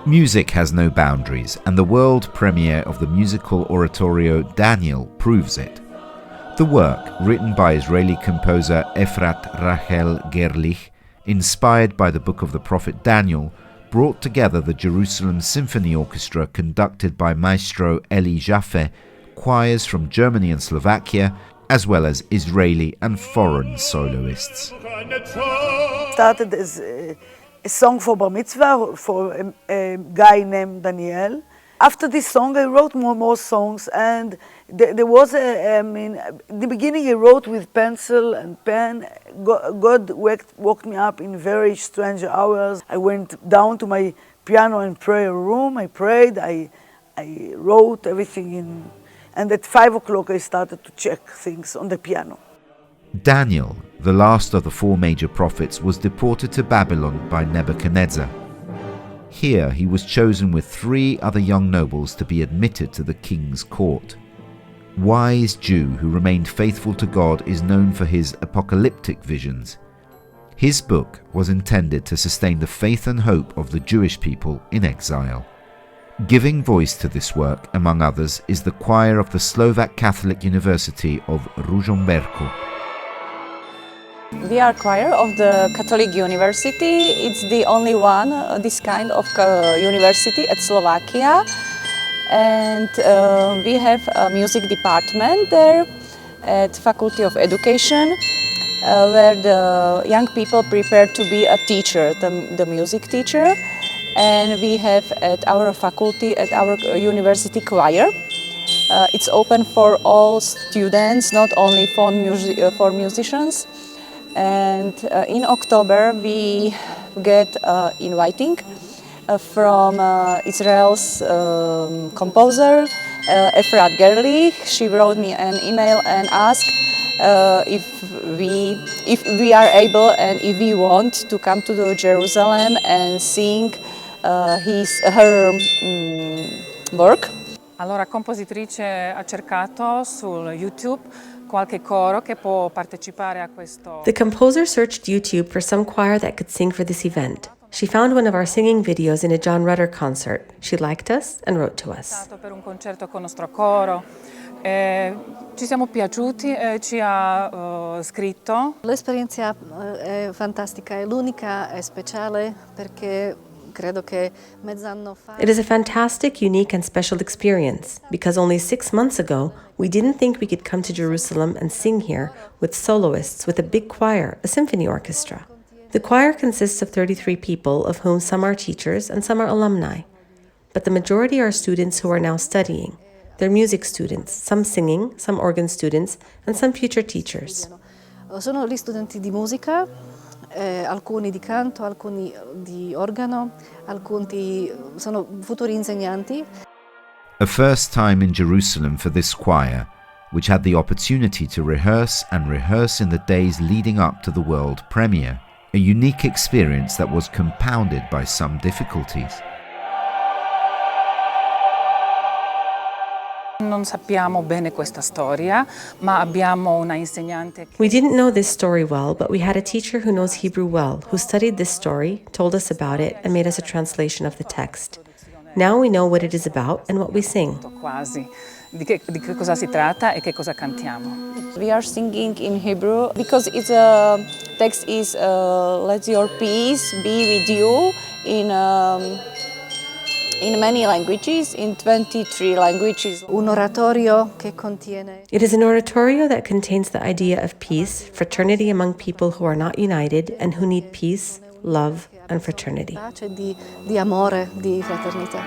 Music has no boundaries, and the world premiere of the musical oratorio Daniel proves it. The work, written by Israeli composer Efrat Rachel Gerlich, inspired by the book of the prophet Daniel, brought together the Jerusalem Symphony Orchestra conducted by maestro Eli Jaffe, choirs from Germany and Slovakia, as well as Israeli and foreign soloists. Started as a song for Bar Mirzvah for a guy named Daniel. After this song, I wrote more songs, and there was in the beginning I wrote with pencil and pen. God woke me up in very strange hours. I went down to my piano and prayer room. I prayed. I wrote everything in, and at 5 o'clock I started to check things on the piano. Daniel, the last of the 4 major prophets, was deported to Babylon by Nebuchadnezzar. Here he was chosen with 3 other young nobles to be admitted to the king's court. Wise Jew who remained faithful to God is known for his apocalyptic visions. His book was intended to sustain the faith and hope of the Jewish people in exile. Giving voice to this work, among others, is the choir of the Slovak Catholic University of Ružomberok. We are choir of the Catholic University. It's the only one, this kind of university at Slovakia. And we have a music department there at Faculty of Education, where the young people prepare to be a teacher, the music teacher. And we have at our faculty, at our university choir. It's open for all students, not only for musicians. And in October we get inviting from Israel's composer Efrat Gerlich. She wrote me an email and asked if we are able and if we want to come to Jerusalem and sing her work. Allora, compositrice ha cercato sul YouTube qualche coro che può partecipare a questo. The composer searched YouTube for some choir that could sing for this event. She found one of our singing videos in a John Rutter concert. She liked us and wrote to us. Per un concerto con nostro coro. Ci siamo piaciuti e ci ha scritto. L'esperienza è fantastica, è l'unica e speciale perché credo che mezz'anno fa. It is a fantastic, unique and special experience because only 6 months ago we didn't think we could come to Jerusalem and sing here with soloists, with a big choir, a symphony orchestra. The choir consists of 33 people, of whom some are teachers and some are alumni. But the majority are students who are now studying. They're music students, some singing, some organ students, and some future teachers. Sono gli studenti di musica, alcuni di canto, alcuni di organo, alcuni sono futuri insegnanti. A first time in Jerusalem for this choir, which had the opportunity to rehearse and rehearse in the days leading up to the world premiere. A unique experience that was compounded by some difficulties. Non sappiamo bene questa storia, ma abbiamo una insegnante. We didn't know this story well, but we had a teacher who knows Hebrew well, who studied this story, told us about it, and made us a translation of the text. Now we know what it is about and what we sing. Quasi. Di che cosa si tratta e che cosa cantiamo. We are singing in Hebrew because its text is let your peace be with you in many languages, in 23 languages. Un oratorio che contiene. It is an oratorio that contains the idea of peace, fraternity among people who are not united and who need peace, love, and fraternity. Pace, di amore, di fraternità.